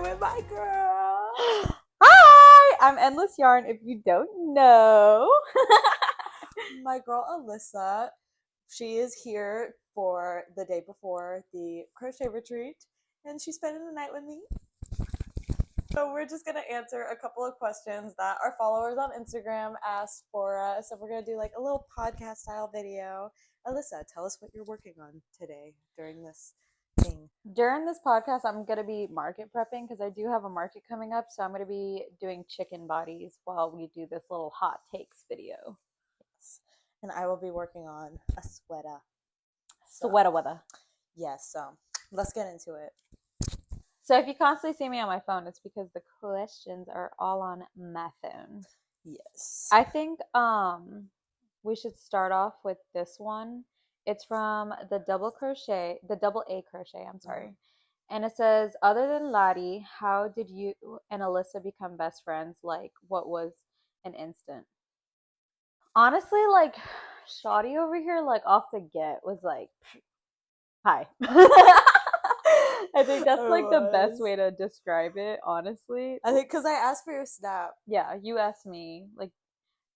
with my girl. Hi, I'm Endless Yarn. If you don't know, My girl Alyssa, she is here for the day before the crochet retreat, and she's spending the night with me. So we're just gonna answer a couple of questions that our followers on Instagram asked for us, and we're gonna do like a little podcast style video. Alyssa, tell us what you're working on today during this thing. during this podcast, I'm going to be market prepping because I do have a market coming up. So I'm going to be doing chicken bodies while we do this little hot takes video. And I will be working on a sweater. Sweater weather. Yes, so let's get into it. So if you constantly see me on my phone, it's because the questions are all on my phone. Yes. I think we should start off with this one. It's from the double A crochet, I'm sorry. And it says, other than Lottie, how did you and Alyssa become best friends? Like, what was an instant? Honestly, like, Shawty over here, like, off the get was like, hi. I think that's like the best way to describe it, honestly. I think because I asked for your snap. Yeah, you asked me, like,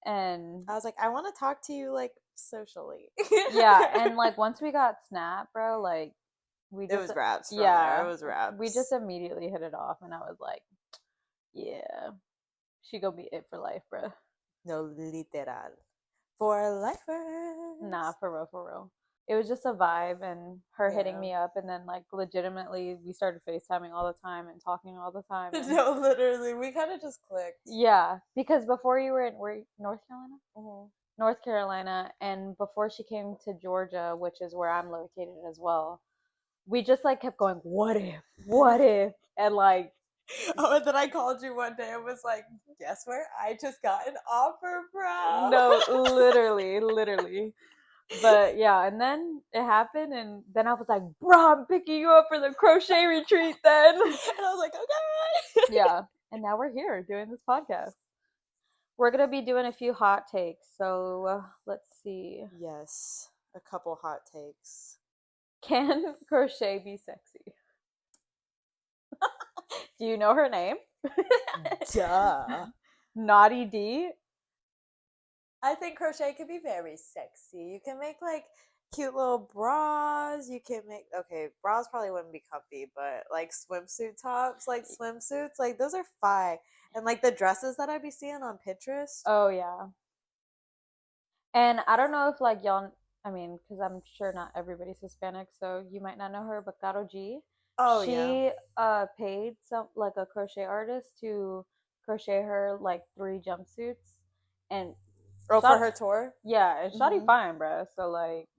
and I was like, I want to talk to you, like, socially. yeah, and like once we got Snap, bro, like it was raps. Yeah, it was raps. We just immediately hit it off, and I was like, yeah, she gonna be it for life, bro. No, literal. For lifers. Nah, for real. It was just a vibe, and her hitting me up, and then like legitimately we started FaceTiming all the time and talking all the time. And... No, literally, we kind of just clicked. Yeah, because before you were in North Carolina? Mm-hmm. North Carolina, and before she came to Georgia, which is where I'm located as well, we just like kept going, what if, and like, oh, and then I called you one day and was like, guess where I just got an offer from? No, literally. But yeah, and then it happened, and then I was like, bro, I'm picking you up for the crochet retreat then. And I was like, okay. Yeah, and now we're here doing this podcast. We're going to be doing a few hot takes, so let's see. Yes, a couple hot takes. Can crochet be sexy? Do you know her name? Duh. Naughty D? I think crochet can be very sexy. You can make like cute little bras. You can make, okay, bras probably wouldn't be comfy, but like swimsuit tops, like swimsuits, like those are fine. And like the dresses that I be seeing on Pinterest. Oh, yeah. And I don't know if like y'all, I mean, because I'm sure not everybody's Hispanic, so you might not know her, but Caro G. Oh, she paid some like a crochet artist to crochet her like 3 jumpsuits, and for her tour. Yeah, and Shawty fine, bro. So like,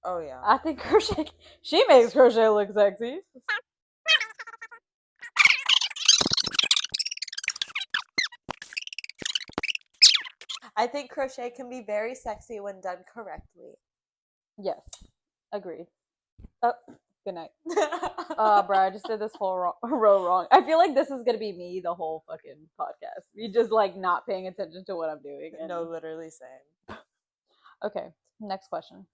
oh yeah, I think crochet. She makes crochet look sexy. I think crochet can be very sexy when done correctly. Yes, agreed. Oh, good night. Bro, I just did this whole row wrong. I feel like this is gonna be me the whole fucking podcast. Me just like not paying attention to what I'm doing. And... No, literally same. Okay, next question.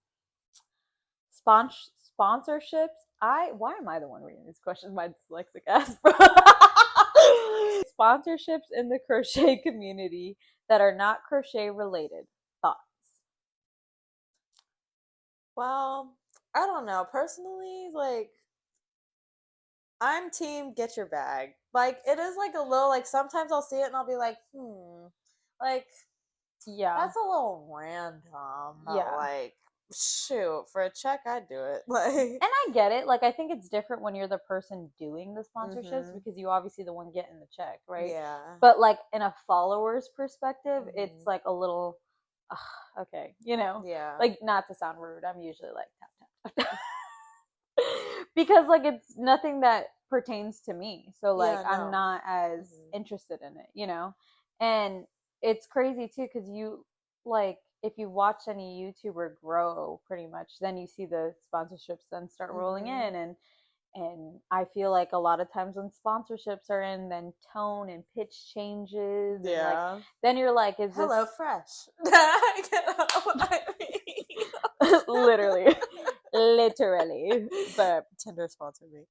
Sponsorships. Why am I the one reading these questions? My dyslexic ass, bro. Sponsorships in the crochet community that are not crochet related. Thoughts? Well, I don't know. Personally, like, I'm team get your bag. Like, it is like a little, like, sometimes I'll see it and I'll be like, like, yeah, that's a little random. Yeah. Like, shoot, for a check, I'd do it. Like, and I get it. Like, I think it's different when you're the person doing the sponsorships because you obviously the one getting the check, right? Yeah. But like in a follower's perspective, it's like a little, okay, you know? Yeah. Like, not to sound rude, I'm usually like tap. Because like it's nothing that pertains to me, so like I'm not as interested in it, you know. And it's crazy too because you like if you watch any YouTuber grow pretty much, then you see the sponsorships then start rolling in, and I feel like a lot of times when sponsorships are in, then tone and pitch changes. Yeah. And like, then you're like, is Hello this... Fresh? You know what I mean? Literally. But Tinder sponsored me.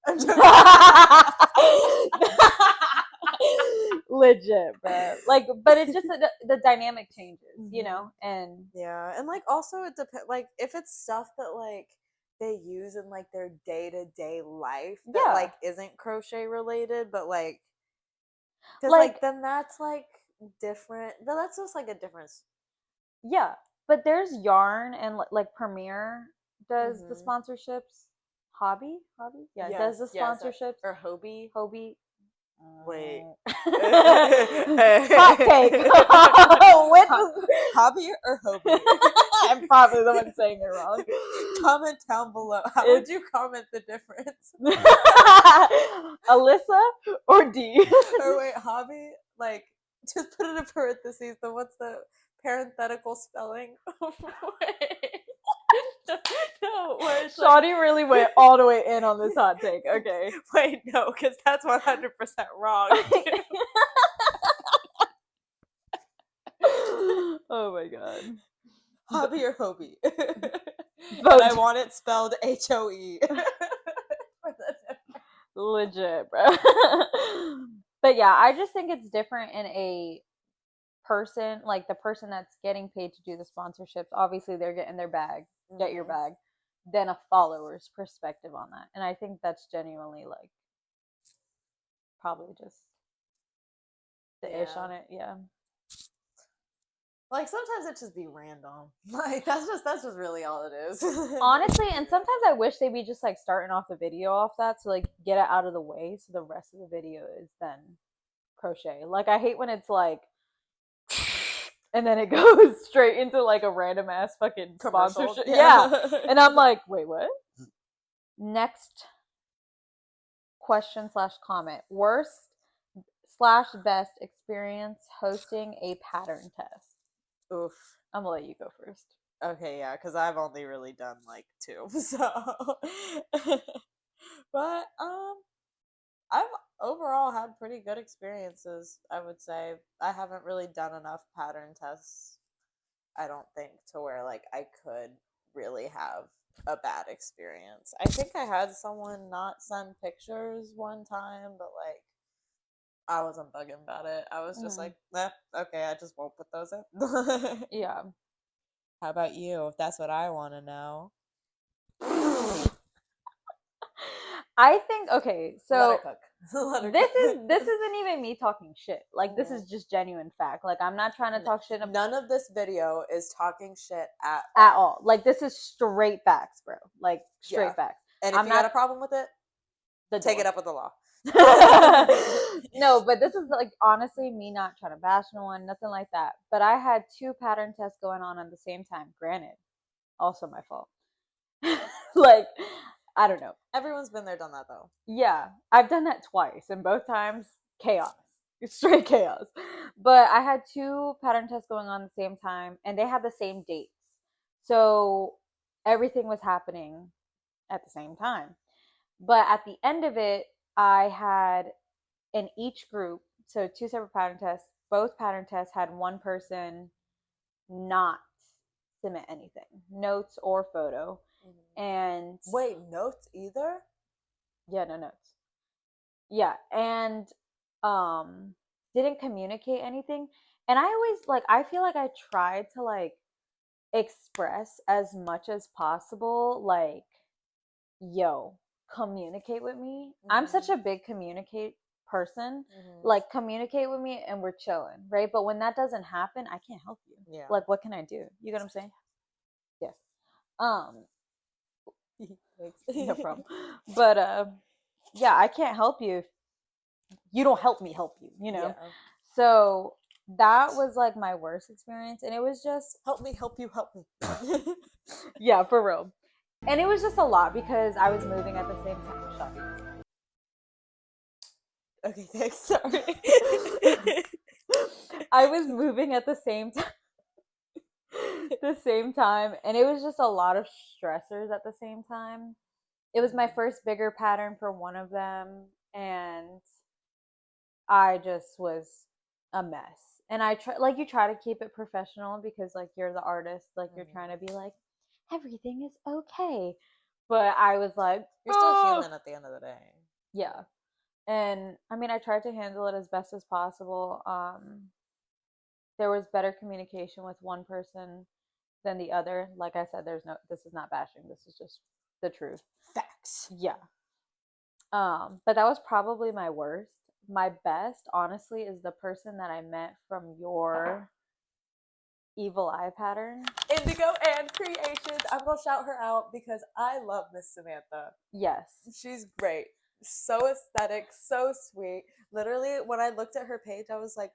Legit, bro. Like, but it's just the dynamic changes, you know, and yeah, and like also it depends. Like if it's stuff that like they use in like their day-to-day life that like isn't crochet related, but like because like then that's like different. But that's just like a difference. Yeah, but there's Yarn and like Premiere does the sponsorships. Hobby, yeah, does the sponsorships or Hobie. Wait. Hot take. Which is Hobby or Hobie? I'm probably the one saying it wrong. Comment down below. How would you comment the difference? Alyssa or D? Or wait, hobby? Like, just put it in parentheses. Then what's the parenthetical spelling? Wait. No, where it's Shawty really went all the way in on this hot take. Okay. Wait, no, because that's 100% wrong. Oh my god. Hobby or Hobie? But I want it spelled HOE. Legit, bro. But yeah, I just think it's different in a person, like the person that's getting paid to do the sponsorships. Obviously, they're getting their bag, get your bag, than a follower's perspective on that. And I think that's genuinely like probably just the ish on it. Yeah. Like sometimes it just be random. Like that's just really all it is. Honestly, and sometimes I wish they'd be just like starting off the video off that to like get it out of the way so the rest of the video is then crochet. Like I hate when it's like and then it goes straight into like a random ass fucking sponsorship. Yeah. And I'm like, wait, what? Next question / comment. Worst / best experience hosting a pattern test. Oof. I'm gonna let you go first. Okay, yeah, because I've only really done like 2, so. But I've overall had pretty good experiences. I would say I haven't really done enough pattern tests. I don't think to where like I could really have a bad experience. I think I had someone not send pictures one time, but like I wasn't bugging about it. I was just like, okay, I just won't put those in. Yeah. How about you? That's what I want to know. I think okay, so this isn't even me talking shit. Like this is just genuine fact. Like I'm not trying to talk shit. None of this video is talking shit at all. Like this is straight facts, bro. Like straight facts. And if you got a problem with it, take it up with the law. No, but this is like honestly me not trying to bash no one, nothing like that. But I had 2 pattern tests going on at the same time. Granted, also my fault. Like I don't know. Everyone's been there, done that though. Yeah, I've done that twice, and both times chaos. It's straight chaos. But I had 2 pattern tests going on at the same time, and they had the same dates. So everything was happening at the same time. But at the end of it, I had in each group, so 2 separate pattern tests, both pattern tests had one person not submit anything, notes or photo. And wait, notes either? Yeah, no notes. Yeah, and didn't communicate anything. And I always like I feel like I tried to like express as much as possible like yo, communicate with me. I'm such a big communicate person. Like communicate with me and we're chilling, right? But when that doesn't happen, I can't help you. Yeah. Like what can I do? You get what I'm saying? Yes. No problem. But yeah, I can't help you if you don't help me help you, you know? Yeah. So that was like my worst experience. And it was just help me help you help me. Yeah, for real. And it was just a lot because I was moving at the same time. Shocking. Okay, thanks. Sorry. I was moving at the same time. And it was just a lot of stressors at the same time. It was my first bigger pattern for one of them, and I just was a mess. And I try, like, you try to keep it professional because like you're the artist, like you're trying to be like everything is okay, but I was like, you're still human at the end of the day. Yeah. And I mean, I tried to handle it as best as possible. There was better communication with one person than the other. Like I said, this is not bashing. This is just the truth. Facts. Yeah. But that was probably my worst. My best, honestly, is the person that I met from your evil eye pattern. Indigo and Creations. I'm gonna shout her out because I love Miss Samantha. Yes. She's great. So aesthetic, so sweet. Literally, when I looked at her page, I was like,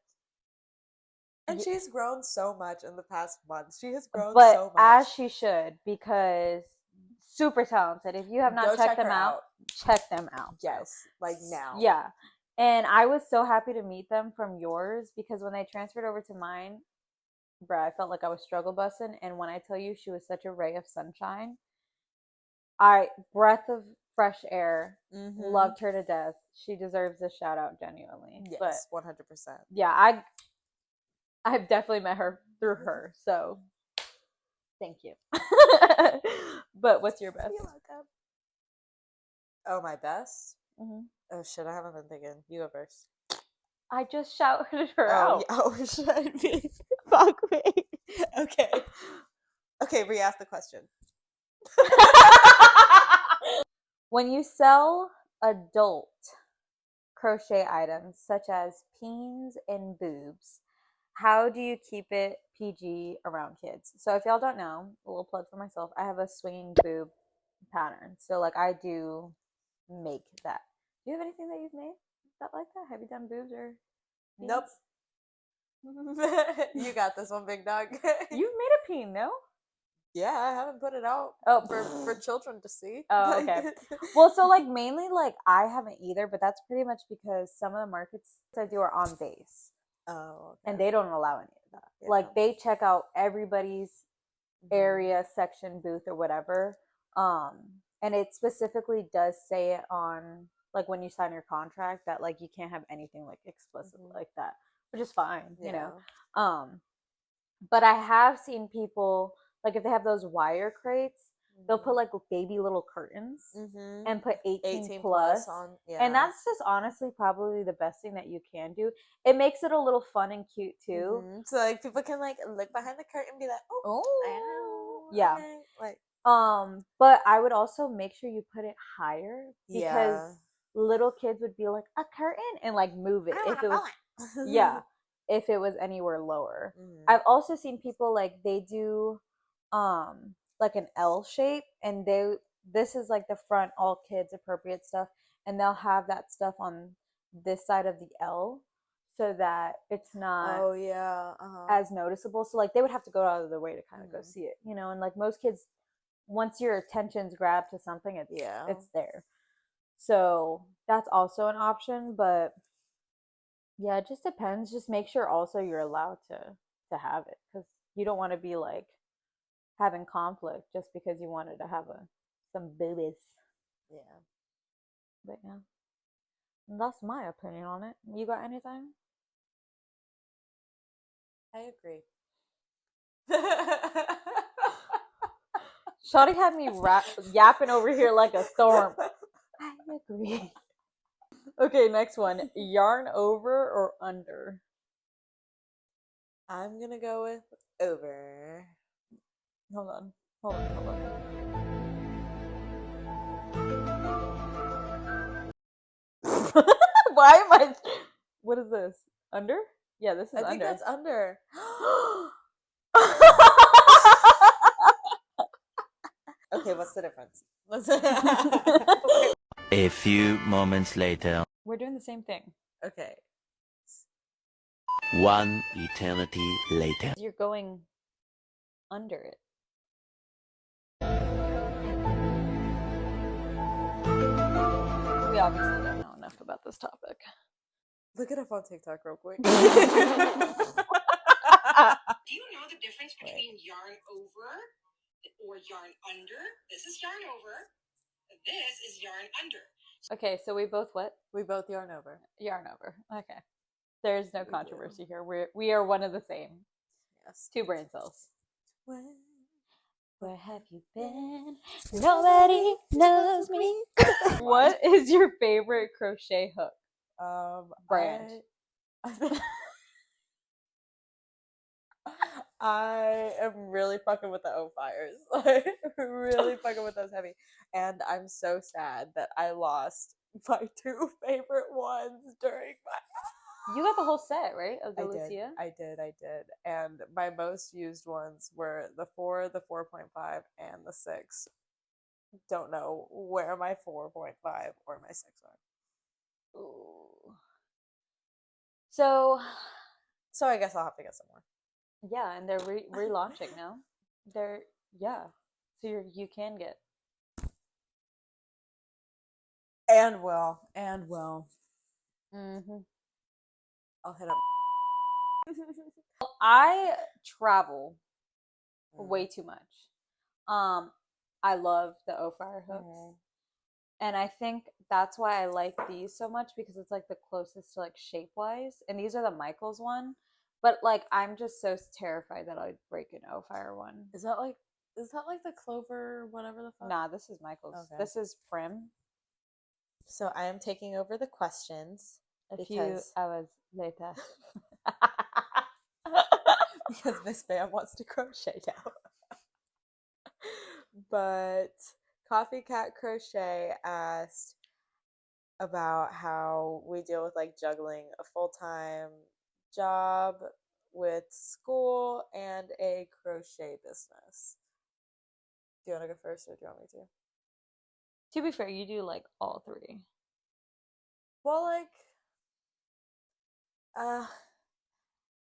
and she's grown so much in the past month. She has grown so much. As she should, because super talented. If you have not checked them out, check them out. Yes, like now. Yeah. And I was so happy to meet them from yours because when they transferred over to mine, bruh, I felt like I was struggle busting. And when I tell you she was such a ray of sunshine, breath of fresh air, loved her to death. She deserves a shout out genuinely. Yes, but 100%. Yeah, I've definitely met her through her. So thank you. But what's your best? You're welcome. Oh, my best? Oh shit, I haven't been thinking. You go first. I just shouted her out. Yeah. Oh shit. Fuck me. Okay, re-ask the question. When you sell adult crochet items such as peens and boobs, how do you keep it PG around kids? So if y'all don't know, a little plug for myself, I have a swinging boob pattern. So like I do make that. Do you have anything that you've made that like that? Have you done boobs or peens? Nope. You got this one, big dog. You've made a peen, no? Yeah, I haven't put it out for children to see. Oh, okay. Well, so like mainly like I haven't either, but that's pretty much because some of the markets I do are on base. Oh, okay. And they don't allow any of that. Yeah. Like they check out everybody's area, section, booth, or whatever. And it specifically does say it on like when you sign your contract that like you can't have anything like explicit like that, which is fine, you know. But I have seen people like if they have those wire crates, they'll put like baby little curtains and put 18 plus on. Yeah. And that's just honestly probably the best thing that you can do. It makes it a little fun and cute too. So like people can like look behind the curtain and be like, oh, yeah. Okay. Like but I would also make sure you put it higher because little kids would be like a curtain and like move it if it was yeah, if it was anywhere lower. I've also seen people like they do like an L shape and this is like the front all kids appropriate stuff and they'll have that stuff on this side of the L so that it's not as noticeable. So like they would have to go out of their way to kind of go see it, you know, and like most kids once your attention's grabbed to something it's there. So that's also an option, but yeah, it just depends. Just make sure also you're allowed to have it because you don't want to be like having conflict just because you wanted to have some boobies. Yeah. But yeah. And that's my opinion on it. You got anything? I agree. Shawty had me yapping over here like a storm. I agree. Okay, next one. Yarn over or under? I'm gonna go with over. Hold on. Why am I? What is this? Under? Yeah, this is under. I think that's under. Okay, what's the difference? A few moments later. We're doing the same thing. Okay. One eternity later. You're going under it. We obviously don't know enough about this topic. Look it up on TikTok real quick. Do you know the difference between yarn over or yarn under? This is yarn over. This is yarn under. Okay, so we both what? We both yarn over. Yarn over. Okay. There's no controversy here. We are one of the same. Yes. Two brain cells. Where have you been? Nobody knows me. What is your favorite crochet hook? Brand. I am really fucking with the O fires. Like, really fucking with those heavy. And I'm so sad that I lost my two favorite ones during my. You got the whole set, right? Of the I Lucia? did. And my most used ones were the 4, the 4.5, and the 6. Don't know where my 4.5 or my 6 are. Ooh. So I guess I'll have to get some more. yeah, and they're relaunching now. They're so you can get. And will. Mm-hmm. I'll hit up. I travel way too much. I love the O fire hooks. And I think that's why I like these so much, because it's like the closest to like shape wise. And these are the Michaels one. But like I'm just so terrified that I'd break an O fire one. Is that like the Clover whatever the fuck? Nah, this is Michaels. Okay. This is Prim. So I am taking over the questions. A few hours later. Because Miss Bam wants to crochet now. But Coffee Cat Crochet asked about how we deal with like juggling a full-time job with school and a crochet business. Do you want to go first or do you want me to? To be fair, you do like all three. Well, like,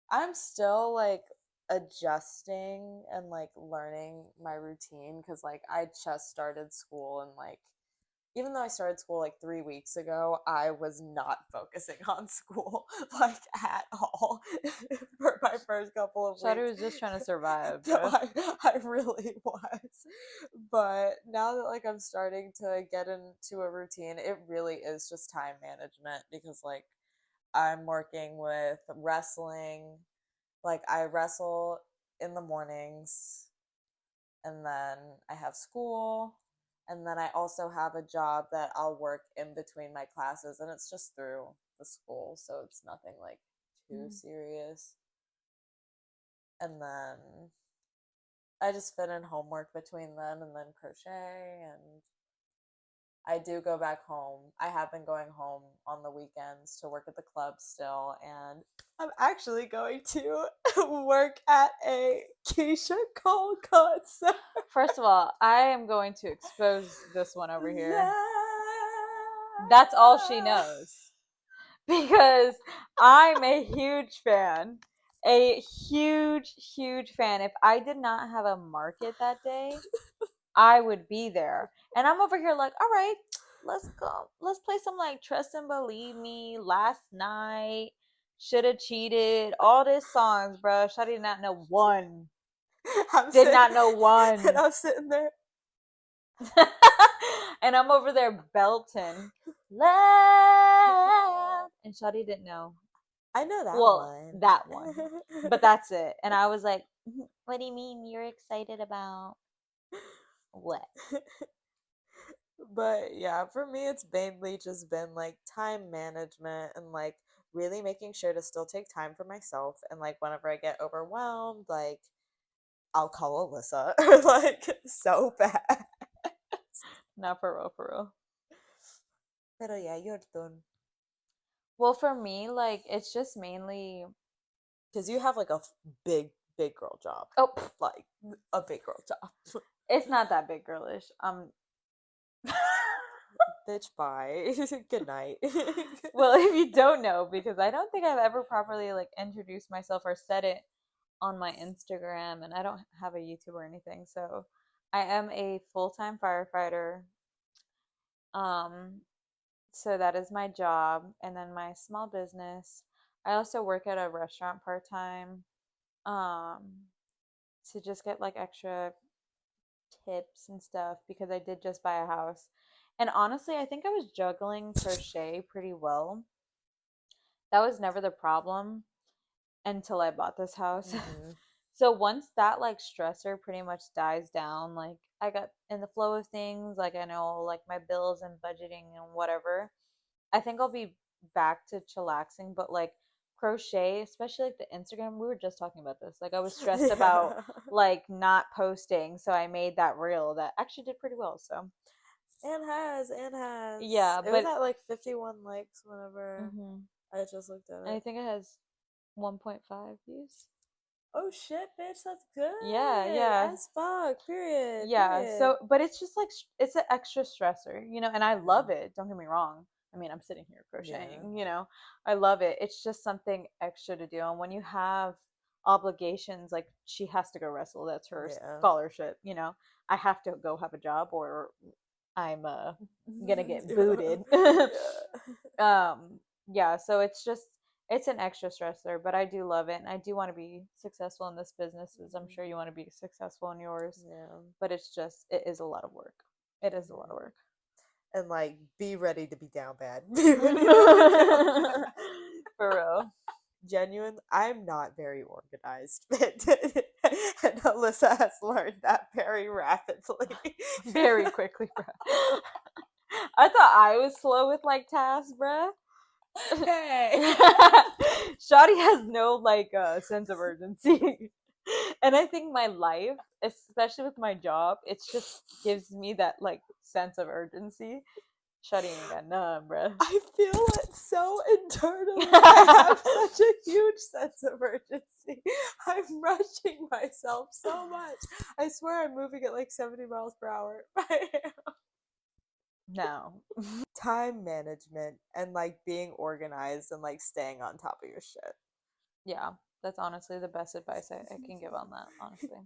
I'm still like adjusting and like learning my routine because like I just started school and like even though I started school like 3 weeks ago, I was not focusing on school like at all for my first couple of weeks. Shadi was just trying to survive. No, I really was. But now that like I'm starting to get into a routine, it really is just time management because like I'm working with wrestling. Like I wrestle in the mornings and then I have school. And then I also have a job that I'll work in between my classes, and it's just through the school, so it's nothing like too serious. And then I just fit in homework between then and then crochet, and I do go back home. I have been going home on the weekends to work at the club still, and I'm actually going to work at a Keisha Cole concert. First of all, I am going to expose this one over here. That's all she knows. Because I'm a huge fan. A huge, huge fan. If I did not have a market that day, I would be there. And I'm over here like, all right, let's go. Let's play some like Trust and Believe Me, Last Night, Shoulda Cheated, all these songs, bro. Shawty did not know one. Did not know one. And I'm sitting there. And I'm over there belting. Love. And Shawty didn't know. I know that one. That one. But that's it. And I was like, what do you mean you're excited about what? But yeah, for me, it's mainly just been like time management and like really making sure to still take time for myself. And like whenever I get overwhelmed, like I'll call Alyssa like so bad. Not for real, for real. Pero yeah, your turn. Well, for me, like it's just mainly because you have like a big girl job. Oh, like a big girl job. It's not that big girlish. Bitch, bye. Good night. Well, if you don't know, because I don't think I've ever properly like introduced myself or said it on my Instagram, and I don't have a YouTube or anything, so I am a full-time firefighter. So that is my job, and then my small business. I also work at a restaurant part-time, to just get like extra tips and stuff because I did just buy a house. And honestly, I think I was juggling crochet pretty well. That was never the problem until I bought this house. Mm-hmm. So once that like stressor pretty much dies down, like I got in the flow of things, like I know like my bills and budgeting and whatever, I think I'll be back to chillaxing, but like crochet, especially like the Instagram, we were just talking about this. Like I was stressed about like not posting, so I made that reel that actually did pretty well. So and has yeah, it but was at like 51 likes whenever I just looked at and I it. think it has 1.5 views. Oh shit, bitch, that's good. Yeah. As fuck. Period. Yeah, Period. so but it's just like it's an extra stressor, you know, and I love it. Don't get me wrong. I mean, I'm sitting here crocheting, you know. I love it. It's just something extra to do. And when you have obligations, like she has to go wrestle, that's her scholarship, you know. I have to go have a job or I'm gonna get booted. Yeah, so it's just it's an extra stressor, but I do love it and I do want to be successful in this business, as I'm sure you want to be successful in yours. Yeah. But it's just it is a lot of work. It is a lot of work. And like be ready to be down bad. For real. Genuine, I'm not very organized. And Alyssa has learned that very rapidly. Very quickly, bruh. I thought I was slow with like tasks, bruh. Hey. Shawty has no like sense of urgency. And I think my life, especially with my job, it just gives me that like sense of urgency. Shawty ain't got none, bruh. I feel it so internally. I have such a huge sense of urgency. I'm rushing myself so much. I swear I'm moving at like 70 miles per hour. No. Time management and like being organized and like staying on top of your shit. Yeah, that's honestly the best advice I can give on that, honestly.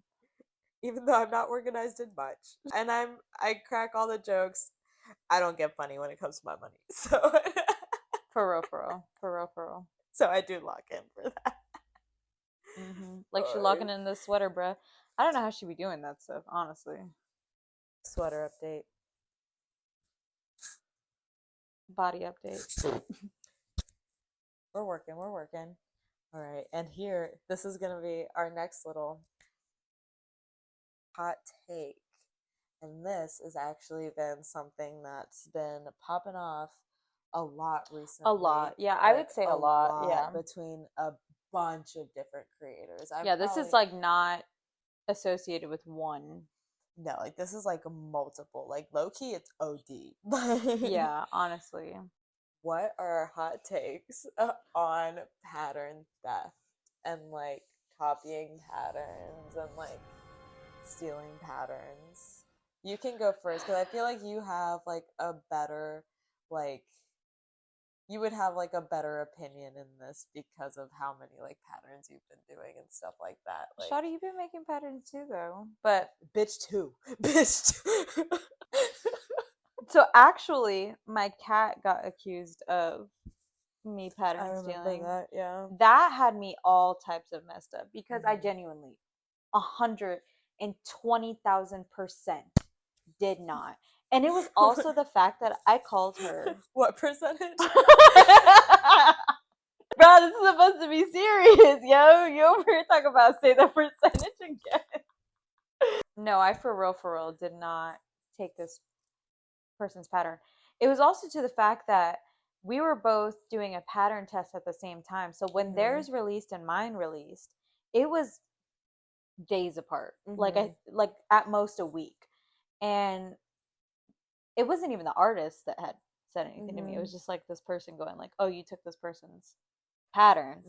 Even though I'm not organized in much. And I crack all the jokes. I don't get funny when it comes to my money. So For real. So I do lock in for that. Like she locking in this sweater, bruh. I don't know how she be doing that stuff, honestly. Sweater update. Body update. We're working. All right. And here, this is going to be our next little hot take. And this has actually been something that's been popping off a lot recently. A lot. Yeah, I would say a lot. Yeah. Between a bunch of different creators. This is like not associated with one. No, like this is like multiple. Like low key, it's OD. Yeah, honestly. What are our hot takes on pattern theft and like copying patterns and like stealing patterns? You can go first because I feel like you have like a better like you would have like a better opinion in this because of how many like patterns you've been doing and stuff like that. Like, Shawty, you've been making patterns too, though. But bitch too. So actually, my cat got accused of me pattern stealing. That, yeah. That had me all types of messed up because I genuinely 120,000% did not. And it was also the fact that I called her. What percentage? Bro, this is supposed to be serious, yo. You over here talking about say the percentage again. No, I for real did not take this person's pattern. It was also to the fact that we were both doing a pattern test at the same time. So when theirs released and mine released, it was days apart. Like at most a week. And it wasn't even the artist that had said anything to me. It was just like this person going like, "Oh, you took this person's pattern."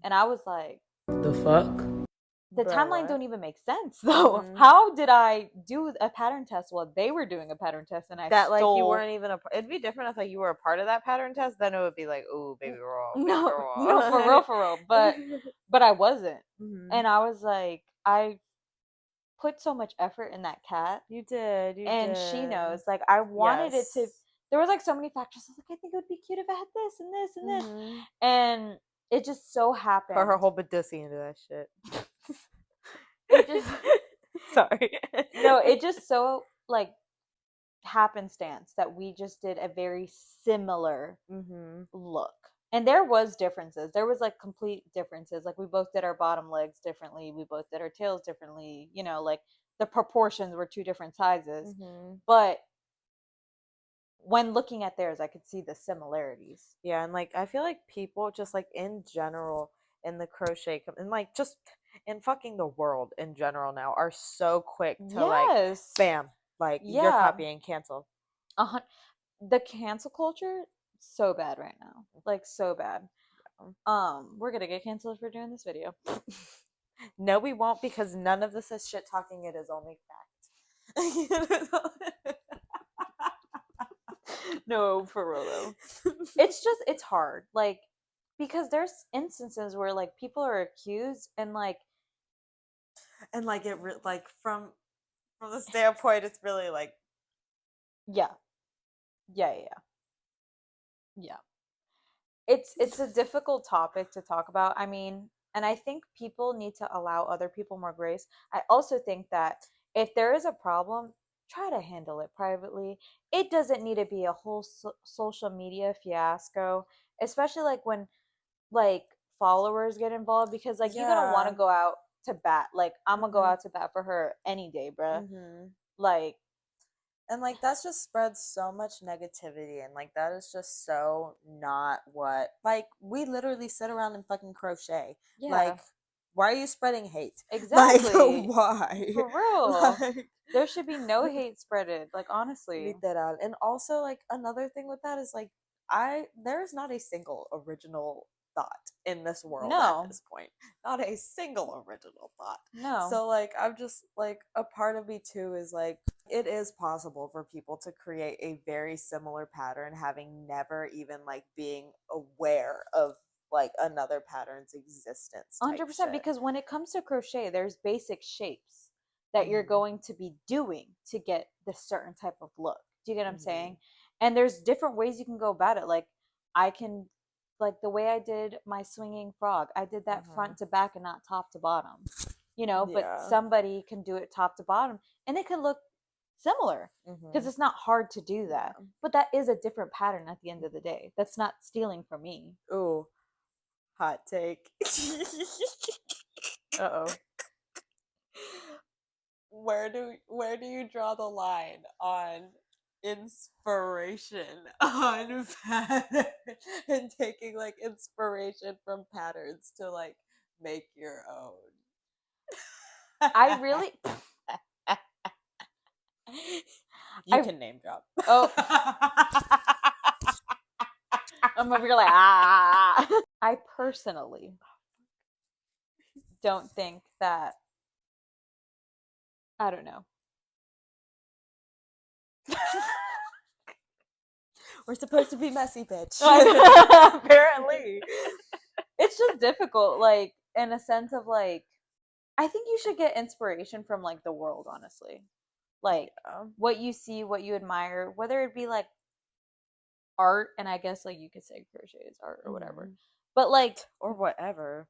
And I was like, the fuck? The timeline don't even make sense though. How did I do a pattern test while they were doing a pattern test and I that stole... like you weren't even it'd be different if like you were a part of that pattern test, then it would be like, "Ooh, baby girl." No, for real. But I wasn't. And I was like, I put so much effort in that cat. You did. And she knows. Like I wanted it to there was like so many factors. I was like, I think it would be cute if I had this and this and this. And it just so happened. Put her whole Badussi into that shit. It just sorry. No, it just so like happenstance that we just did a very similar look. And there was differences. There was like complete differences. Like we both did our bottom legs differently. We both did our tails differently. You know, like the proportions were two different sizes. But when looking at theirs, I could see the similarities. Yeah, and like I feel like people just like in general in the crochet and like just in fucking the world in general now are so quick to like Yes. bam, like you're Yeah. copying, cancel. The cancel culture, so bad right now. Like, so bad. We're gonna get canceled for doing this video. No, we won't, because none of this is shit talking. It is only fact. No, for real though. It's hard. Like, because there's instances where like people are accused and like like from the standpoint, it's really like yeah. It's a difficult topic to talk about. I mean, and I think people need to allow other people more grace. I also think that if there is a problem, try to handle it privately. It doesn't need to be a whole social media fiasco, especially like when like followers get involved, because like you're gonna want to go out to bat. Like, I'm gonna go out to bat for her any day, bruh. Like, and like that's just spreads so much negativity, and like that is just so not what, like, we literally sit around and fucking crochet. yeah, Like, why are you spreading hate? exactly. Like, why? For real. Like, there should be no hate spreaded. Like, honestly. literal. And also, like, another thing with that is like there's not a single original thought in this world at this point. Not a single original thought. No. So like I'm just like, a part of me too is like, it is possible for people to create a very similar pattern having never even like being aware of like another pattern's existence. 100%, because when it comes to crochet, there's basic shapes that you're going to be doing to get this certain type of look. Do you get what I'm saying? And there's different ways you can go about it. Like, I can, like the way I did my swinging frog, I did that front to back and not top to bottom, you know, but somebody can do it top to bottom and it can look similar because it's not hard to do that. But that is a different pattern at the end of the day. That's not stealing from me. Ooh, hot take. Uh-oh. Where do you draw the line on inspiration on pattern and taking like inspiration from patterns to like make your own? I really you can name drop. Oh. I'm over here like, ah. I personally don't think that, I don't know. We're supposed to be messy, bitch. Apparently. It's just difficult, like, in a sense of like, I think you should get inspiration from like the world, honestly. Like, what you see, what you admire, whether it be like art, and I guess like you could say crochet is art or whatever. But like, or whatever.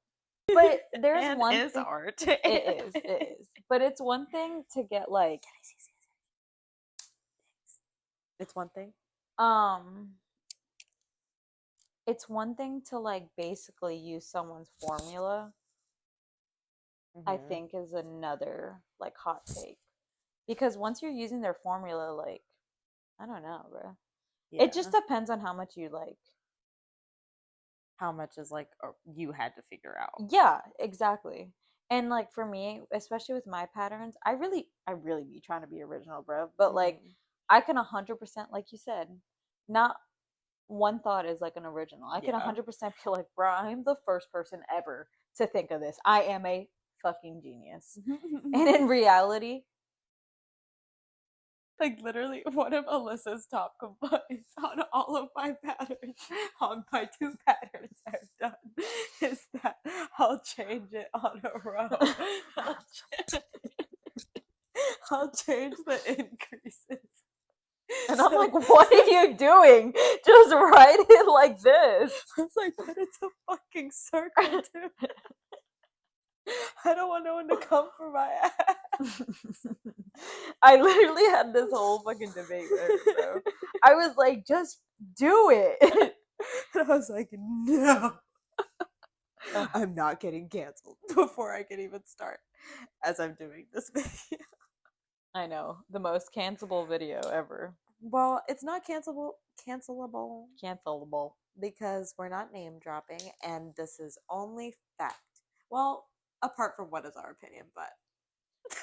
But there's and one is thing, art. It is. But it's one thing to get like, it's one thing. It's one thing to like basically use someone's formula. I think is another like hot take, because once you're using their formula, like, I don't know, bro. Yeah. It just depends on how much you like. How much is like you had to figure out. Yeah, exactly. And like for me, especially with my patterns, I really be trying to be original, bro. But like, I can 100%, like you said, not one thought is like an original. I can 100% be like, bro, I'm the first person ever to think of this. I am a fucking genius. And in reality, like literally one of Alyssa's top complaints on all of my patterns, on my 2 patterns I've done, is that I'll change it on a row. I'll change the increases. And I'm like, what are you doing? Just write it like this. I was like, but it's a fucking circle, dude. I don't want no one to come for my ass. I literally had this whole fucking debate there, bro. I was like, just do it. And I was like, no. I'm not getting canceled before I can even start, as I'm doing this video. I know, the most cancelable video ever. Well, it's not cancelable because we're not name dropping, and this is only fact. Well, apart from what is our opinion, but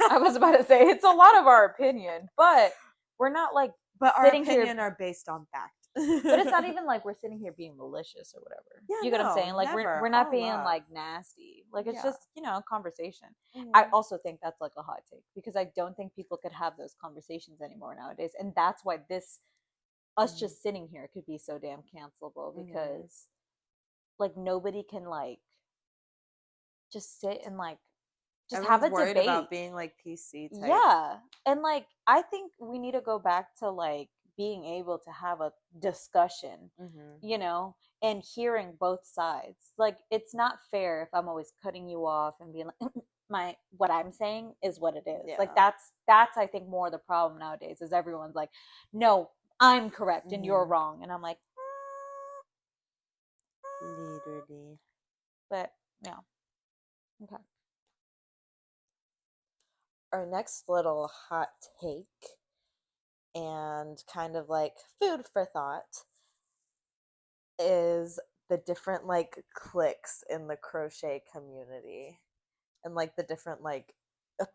I was about to say it's a lot of our opinion, but we're not like but our sitting opinion here. are based on fact. But it's not even like we're sitting here being malicious or whatever. Yeah, you get what I'm saying? Like never. we're not All being love. like nasty. Like it's Yeah. just, you know, conversation. Mhm. I also think that's like a hot take because I don't think people could have those conversations anymore nowadays. And that's why us just sitting here could be so damn cancelable because like nobody can like just sit and like just Everyone's have a worried debate about being like PC type. Yeah. And like I think we need to go back to like being able to have a discussion, you know, and hearing both sides. Like it's not fair if I'm always cutting you off and being like what I'm saying is what it is. Yeah. Like that's I think more the problem nowadays is everyone's like, no, I'm correct and you're wrong. And I'm like, literally. But yeah. Okay. Our next little hot take and kind of like food for thought is the different like cliques in the crochet community and like the different like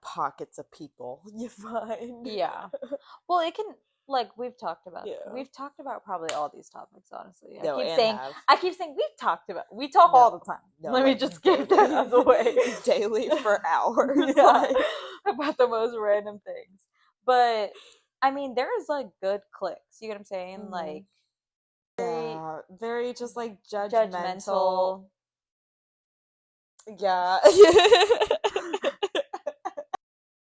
pockets of people you find. Yeah. Well, it can like we've talked about Yeah. probably all these topics, honestly. No, I keep saying we talk No, all the time. no, Let me like just get that out of the way. daily for hours. Yeah, Like, about the most random things. But I mean, there is like good cliques. You get what I'm saying? Like yeah, very just like judgmental. Yeah.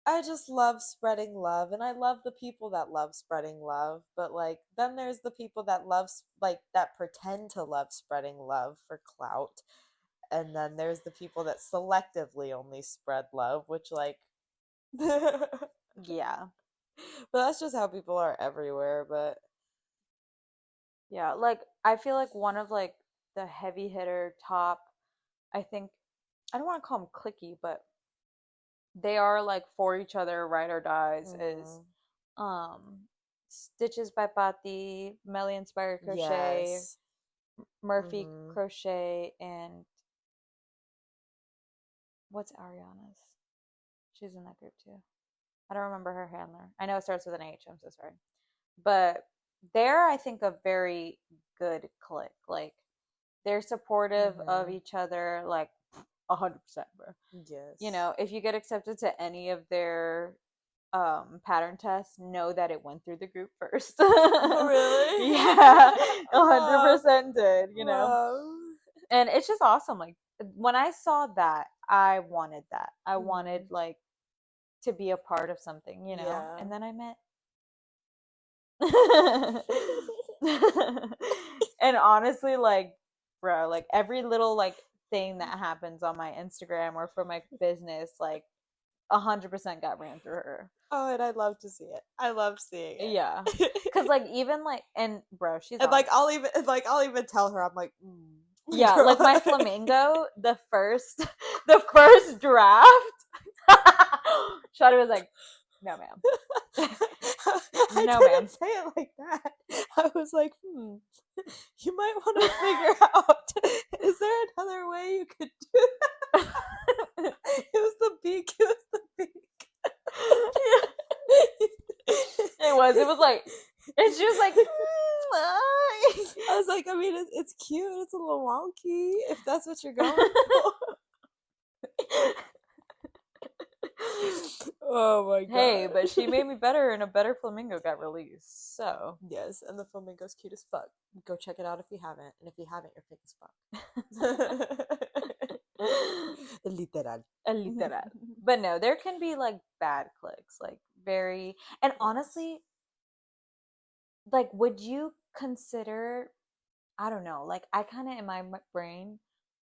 I just love spreading love, and I love the people that love spreading love, but like then there's the people that that pretend to love spreading love for clout, and then there's the people that selectively only spread love, which like Yeah. But that's just how people are everywhere, but yeah, like I feel like one of like the heavy hitter top, I think I don't want to call them clicky, but they are like for each other, ride or dies. Is Stitches by Patti, Melly Inspired Crochet, yes. Murphy Crochet, and what's Ariana's? She's in that group too. I don't remember her handler. I know it starts with an H. I'm so sorry, but they're I think a very good clique. Like they're supportive of each other. Like 100%, bro. Yes. You know, if you get accepted to any of their pattern tests, know that it went through the group first. Oh, really? Yeah, 100% did. You know, Love. and it's just awesome. Like when I saw that, I wanted that. I wanted like to be a part of something. You know, Yeah. and then I met. And honestly, like, bro, like every little like thing that happens on my Instagram or for my business, like 100% got ran through her. Oh, and I love to see it. I love seeing it. Yeah, because like even like and bro, she's and awesome. I'll even tell her I'm like yeah, like my flamingo, the first draft. Shawty was like, no, ma'am. I No, didn't ma'am. say it like that. I was like, you might want to figure out, is there another way you could do that? It was the beak. It was like, and she was like, I was like, I mean, it's cute. It's a little wonky if that's what you're going for. Oh my god. Hey, but she made me better and a better flamingo got released. So yes, and the flamingo's cute as fuck. Go check it out if you haven't. And if you haven't, you're fake as fuck. Literal. Literal. But no, there can be like bad cliques, like very and honestly, like would you consider I don't know, like I kinda in my brain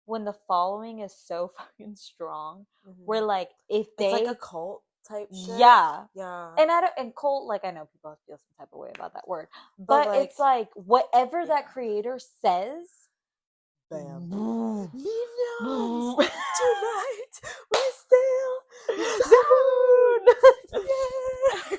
when the following is so fucking strong, where like if they it's like a cult type shit. Yeah. Yeah. And I don't and cult, like I know people feel some type of way about that word. But But it's like whatever that creator says. Bam. Boom. Minions! Tonight we sail the moon! Yeah!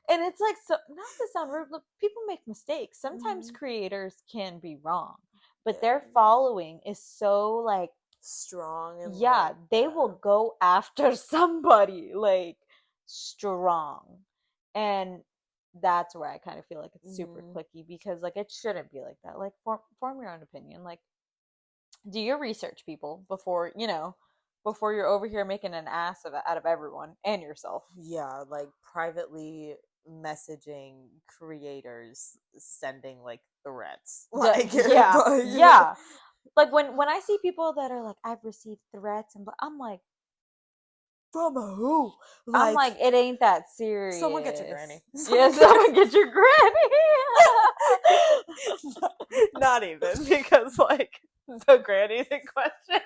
And it's like, so not to sound rude, but people make mistakes. Sometimes Mhm. creators can be wrong, but Yeah. their following is so like strong and yeah, like, they will go after somebody like strong. And that's where I kind of feel like it's super Mhm. clicky, because like it shouldn't be like that. Like form your own opinion. Like do your research, people, before before you're over here making an ass out of everyone and yourself. Yeah, like privately messaging creators, sending like threats. Like Yeah, but, yeah. Like when I see people that are like, I've received threats, and from who? I'm Like, like, it ain't that serious. someone get your granny. Yeah, someone get your granny. Not even, because like the granny's in question.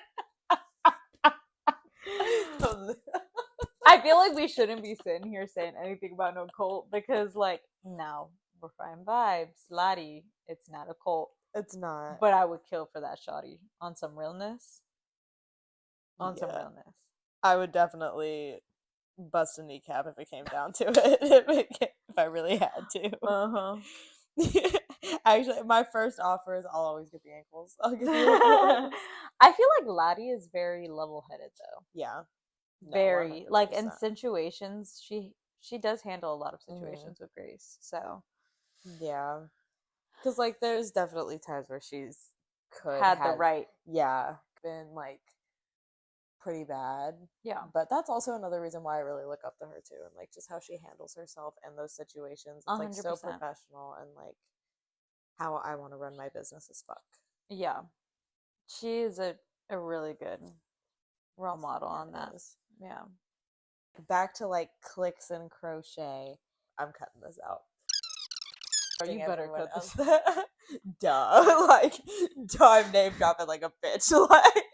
I feel like we shouldn't be sitting here saying anything about no cult, because like, no, we're fine vibes. Lottie, it's not a cult. It's not. But I would kill for that shawty on some realness. On some Yeah. realness. I would definitely bust a kneecap if it came down to it. If I really had to. Uh-huh. Actually, my first offer is I'll always get the ankles. I'll get the ankles. I feel like Lottie is very level-headed though. Yeah. No, Very like in 100%. situations, she does handle a lot of Mhm. situations with grace. So Yeah. Because like there's definitely times where she's could had the have right. yeah been like pretty bad. Yeah. But that's also another reason why I really look up to her too, and like just how she handles herself in those situations. It's like so 100%. professional, and like how I want to run my business as fuck. Yeah. She is a really good role model Yeah, on that. is. Yeah. Back to like cliques and crochet. I'm cutting this out. You better cut this. Duh. Like, duh, I'm name dropping like a bitch. Like,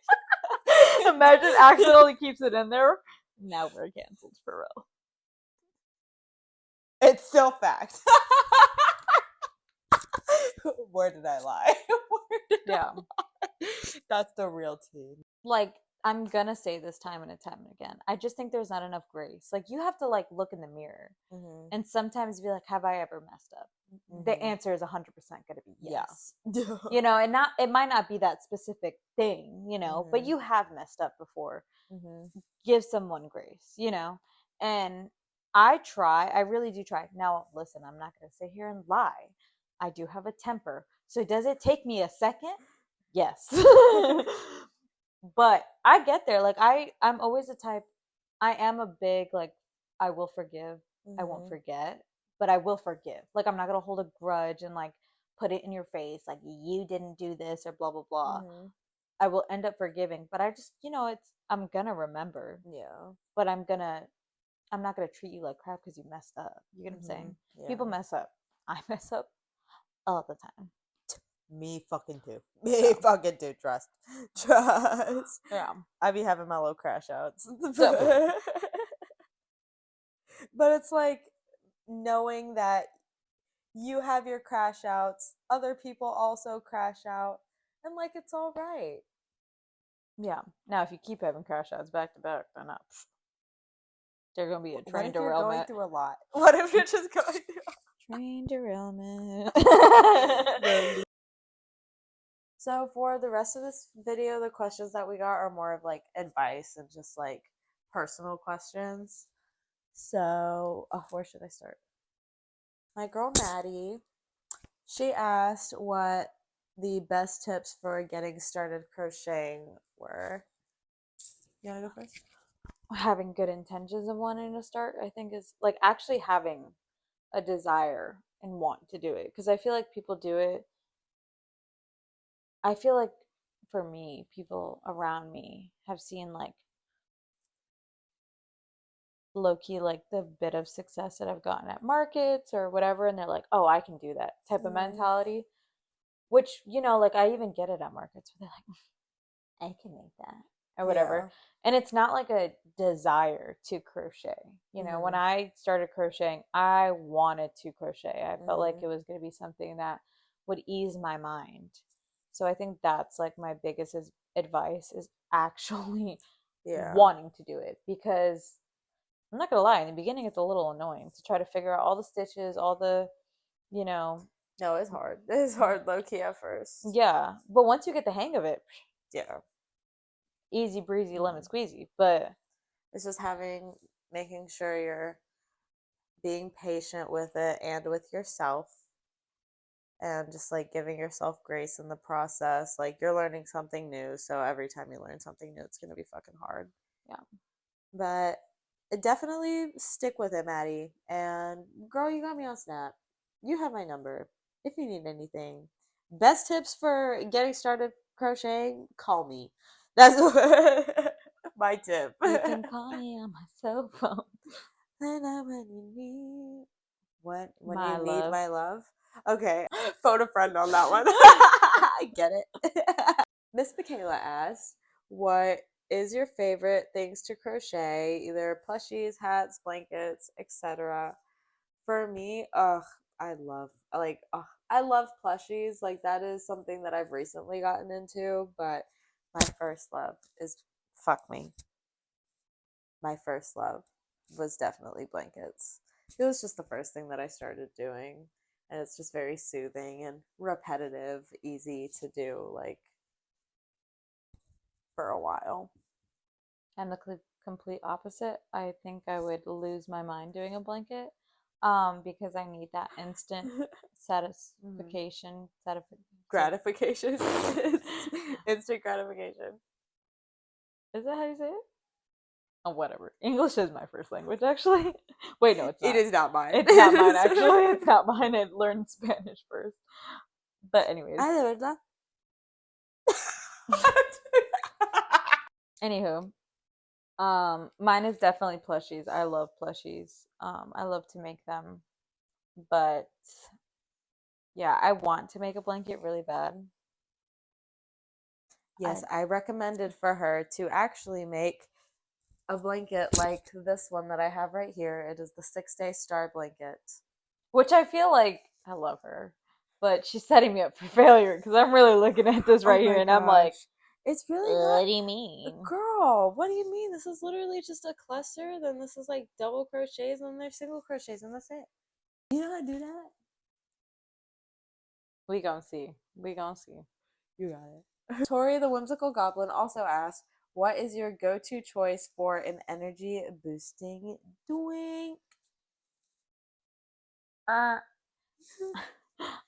Imagine accidentally keeps it in there. Now we're canceled for real. it's still fact. Where did I lie? Yeah. That's the real tea. Like, I'm gonna say this time and time and again. I just think there's not enough grace. Like, you have to like look in the mirror and sometimes be like, have I ever messed up? The answer is 100% gonna be yes. Yeah. And not it might not be that specific thing, but you have messed up before. Give someone grace, and I really do try. Now listen, I'm not gonna sit here and lie. I do have a temper, so does it take me a second? Yes. But I get there. Like I'm always the type. I am a big like, I will forgive, I won't forget, but I will forgive. Like I'm not gonna hold a grudge and like put it in your face like you didn't do this or blah blah blah. I will end up forgiving, but I just I'm gonna remember. Yeah. But I'm not gonna treat you like crap because you messed up. You get what I'm saying? Yeah. People mess up. I mess up all the time. Me fucking too. Me fucking too. Trust. Yeah. I be having my little crash outs. So- But it's like knowing that you have your crash outs, other people also crash out, and like it's all right. Yeah. Now, if you keep having crash outs back to back, then they're gonna be a What train if you're going derailment. through a lot? What if you're just going through Train derailment. So for the rest of this video, the questions that we got are more of like advice and just like personal questions. So, where should I start? My girl Maddie, she asked what the best tips for getting started crocheting were. You wanna go first? Having good intentions of wanting to start, I think, is like actually having a desire and want to do it. Because I feel like people do it. I feel like for me, people around me have seen like low key like the bit of success that I've gotten at markets or whatever, and they're like, oh, I can do that type of mentality. Which, like I even get it at markets where they're like, I can make that or whatever. And it's not like a desire to crochet. When I started crocheting, I wanted to crochet. I felt like it was going to be something that would ease my mind. So I think that's like my biggest advice is actually wanting to do it, because I'm not gonna lie, in the beginning it's a little annoying to try to figure out all the stitches, all the, you know. No, it's hard. It's hard low key at first. Yeah, but once you get the hang of it, Yeah. easy breezy, lemon squeezy. But it's just making sure you're being patient with it and with yourself, and just like giving yourself grace in the process. Like, you're learning something new, so every time you learn something new, it's gonna be fucking hard. yeah, But definitely stick with it, Maddie. And girl, you got me on Snap. You have my number if you need anything. Best tips for getting started crocheting, call me. That's my tip. you can call me on my cell phone. When you need when My you need love. my love. Okay, phone a friend on that one. I get it. Miss Michaela asked, "What is your favorite things to crochet? Either plushies, hats, blankets, etc." For me, I love plushies. Like, that is something that I've recently gotten into, but my first love is fuck me. My first love was definitely blankets. It was just the first thing that I started doing, and it's just very soothing and repetitive, easy to do, like, for a while. And the complete opposite. I think I would lose my mind doing a blanket, because I need that instant satisfaction. Gratification. Instant gratification. Is that how you say it? Oh, whatever. English is my first language, actually. Wait, no, it's not. It is not mine. It's not mine, actually. It's not mine. I learned Spanish first. But anyways. Anywho, mine is definitely plushies. I love plushies. I love to make them, but yeah, I want to make a blanket really bad. Yes, I recommended for her to actually make a blanket like this one that I have right here. It is the 6-day star blanket. Which I feel like, I love her, but she's setting me up for failure because I'm really looking at this right here and I'm like, it's really what not. do you mean? Girl, what do you mean? This is literally just a cluster, then this is like double crochets, and then there's single crochets, and that's it. You know how to do that? We gonna see. We gonna see. You got it. Tori the Whimsical Goblin also asked, what is your go-to choice for an energy boosting drink? I'm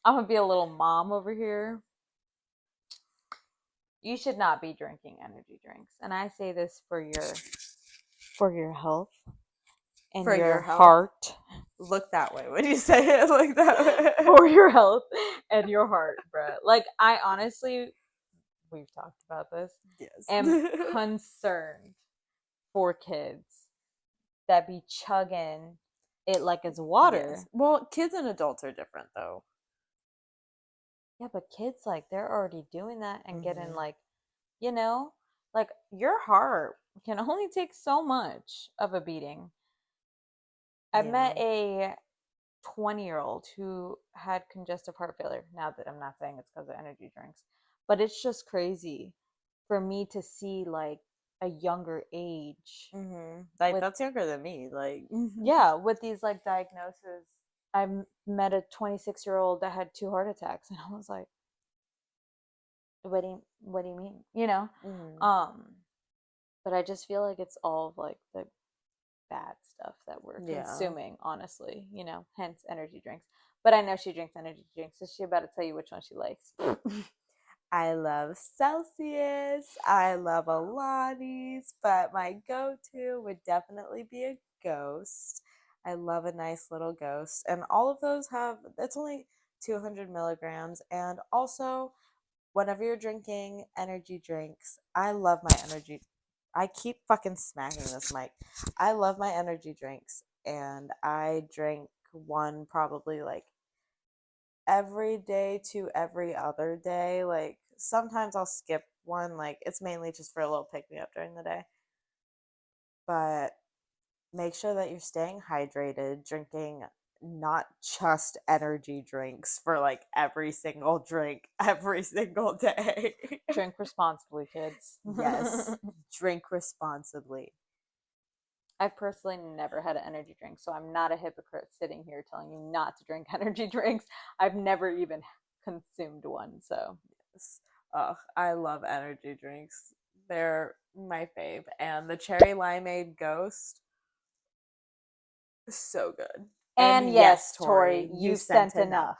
gonna be a little mom over here. You should not be drinking energy drinks, and I say this for your health and For your health. heart. Look that way when you say it like that way. For your health and your heart, bruh. Like, I honestly, we've talked about this. Yes. Am concerned for kids that be chugging it like it's water. Yes. Well, kids and adults are different, though. Yeah, but kids, like, they're already doing that and getting, Mhm. like, like, your heart can only take so much of a beating. I met a 20-year-old who had congestive heart failure. Now, that I'm not saying it's because of energy drinks, but it's just crazy for me to see, like, a younger age. Like, that's younger than me. Like, yeah, with these, like, diagnoses. I met a 26-year-old that had 2 heart attacks, and I was like, what do you mean? But I just feel like it's all of, like, the bad stuff that we're consuming, honestly, hence energy drinks. But I know she drinks energy drinks, so she about to tell you which one she likes. I love Celsius, I love Alani's, but my go-to would definitely be a Ghost. I love a nice little Ghost, and all of those it's only 200 milligrams. And also, whenever you're drinking energy drinks, I love my energy. I keep fucking smacking this mic. I love my energy drinks, and I drink one probably like every day to every other day. Like, sometimes I'll skip one. Like, it's mainly just for a little pick me up during the day. But make sure that you're staying hydrated, drinking not just energy drinks for like every single drink every single day. Drink responsibly, kids. Yes, drink responsibly. I've personally never had an energy drink, so I'm not a hypocrite sitting here telling you not to drink energy drinks. I've never even consumed one, so. Yes. Oh, I love energy drinks. They're my fave. And the cherry limeade ghost is so good. And yes, Tori, you've sent enough.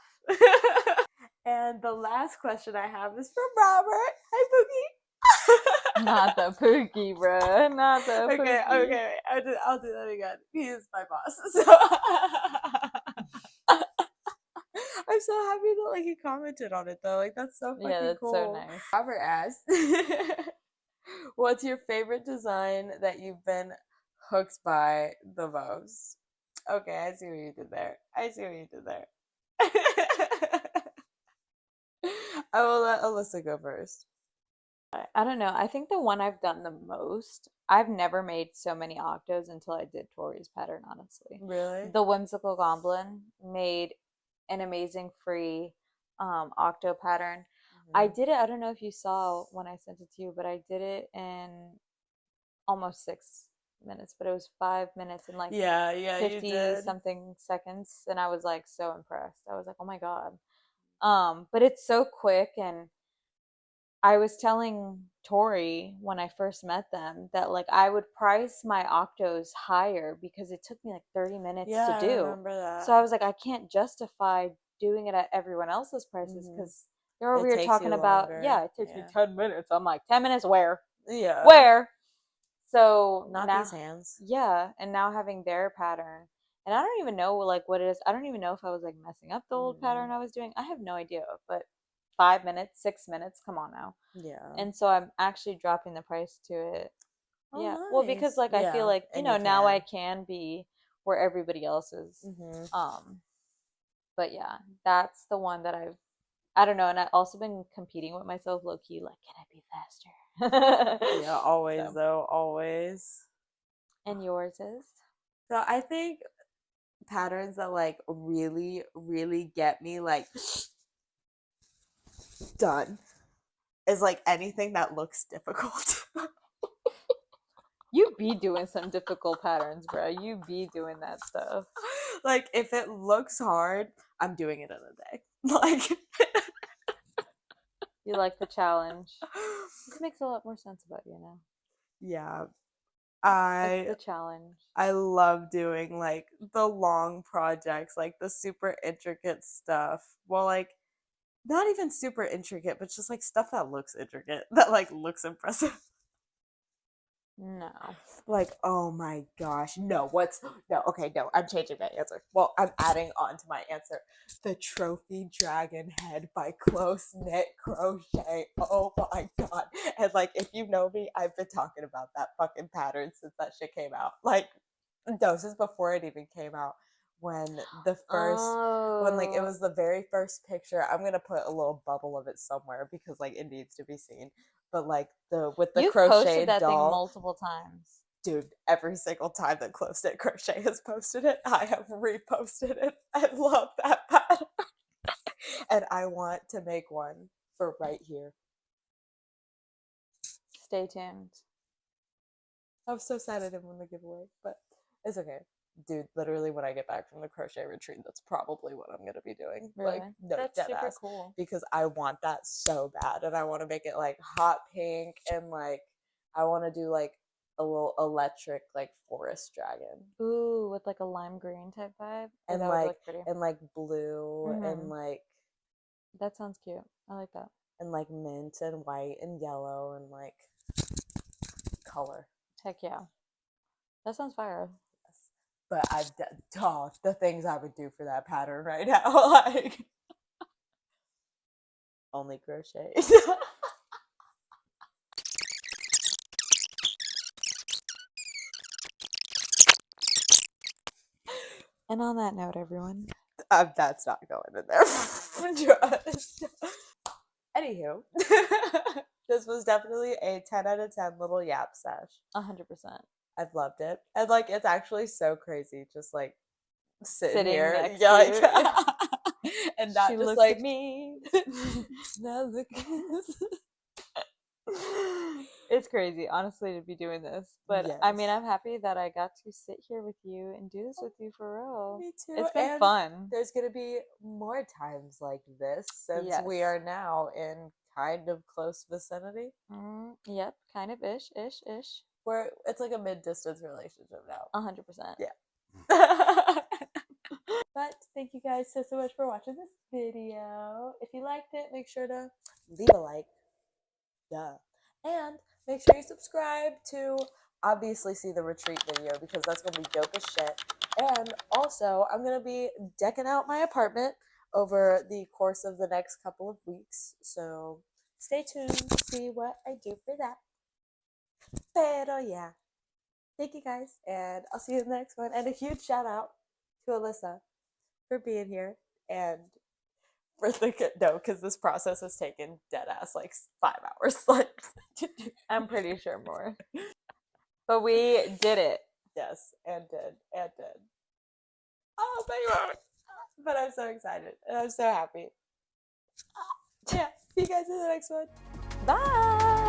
And the last question I have is from Robert. Hi, Boogie. Not the Pookie, bruh. Not the Pookie. Okay. I'll do that again. He is my boss. So I'm so happy that like he commented on it though. Like that's so fucking yeah, that's cool. so nice. Robert asked, "What's your favorite design that you've been hooked by the most?" Okay, I see what you did there. I will let Alyssa go first. I don't know. I think the one I've done the most, I've never made so many octos until I did Tori's pattern, honestly. Really? The Whimsical Goblin made an amazing free octo pattern. I did it, I don't know if you saw when I sent it to you, but I did it in almost 6 minutes, but it was 5 minutes and like 50 something seconds, and I was like so impressed. I was like, oh my god. But it's so quick, and I was telling Tori when I first met them that like I would price my octos higher because it took me like 30 minutes to do. I remember that. So I was like, I can't justify doing it at everyone else's prices because they're over here talking about it takes me 10 minutes. I'm like, 10 minutes where? Yeah. Where? So not now, these hands. Yeah, and now having their pattern. And I don't even know like what it is. I don't even know if I was like messing up the old pattern I was doing. I have no idea, but 5 minutes, 6 minutes, come on now. Yeah. And so I'm actually dropping the price to it. Oh, yeah. Nice. Well, because like I feel like, you know, now I can be where everybody else is. But yeah, that's the one that I don't know, and I've also been competing with myself low key, like, can I be faster? Yeah, always so. Though, always. And yours is? So I think patterns that like really, really get me like done is like anything that looks difficult. You be doing some difficult patterns, bro. You be doing that stuff. Like if it looks hard, I'm doing it in a day. Like you like the challenge. This makes a lot more sense about you now. Yeah. It's the challenge. I love doing like the long projects, like the super intricate stuff. Well, like not even super intricate, but just like stuff that looks intricate, that like looks impressive. No. Like, oh my gosh. No, I'm changing my answer. Well, I'm adding on to my answer. The trophy dragon head by Close Knit Crochet. Oh my god. And like, if you know me, I've been talking about that fucking pattern since that shit came out. Like, this is before it even came out. When the first, when like it was the very first picture, I'm gonna put a little bubble of it somewhere because like it needs to be seen. But like with the You've crochet posted that doll, thing multiple times. Dude, every single time that Close Knit Crochet has posted it, I have reposted it. I love that pattern. And I want to make one for right here. Stay tuned. I'm so sad I didn't win the giveaway, but it's okay. Dude, literally when I get back from the crochet retreat, that's probably what I'm gonna be doing. Really? Like, no, that's dead super ass. Cool. Because I want that so bad, and I want to make it like hot pink, and like I want to do like a little electric like forest dragon. Ooh, with like a lime green type vibe, and like blue and like. That sounds cute. I like that. And like mint and white and yellow and like color. Heck yeah. That sounds fire. But the things I would do for that pattern right now, like only crochet. And on that note, everyone, that's not going in there. Anywho, this was definitely a 10 out of 10 little yap sesh. 100%. I've loved it. And like it's actually so crazy just like sitting here. Next to like and not she just looks like at me. now look. It's crazy, honestly, to be doing this. But Yes. I mean, I'm happy that I got to sit here with you and do this with you for real. Me too. It's been And fun. there's gonna be more times like this since we Yes. are now in kind of close vicinity. Yep, kind of ish. Where it's like a mid-distance relationship now. 100%. Yeah. But thank you guys so much for watching this video. If you liked it, make sure to leave a like. Duh. And make sure you subscribe to obviously see the retreat video because that's gonna be dope as shit. And also, I'm gonna be decking out my apartment over the course of the next couple of weeks. So stay tuned to see what I do for that. Pero yeah. Thank you guys, and I'll see you in the next one. And a huge shout out to Alyssa for being here and for the no, because this process has taken dead ass like 5 hours. Like I'm pretty sure more. But we did it. Yes, and did. Oh my god! But I'm so excited and I'm so happy. Yeah, see you guys in the next one. Bye.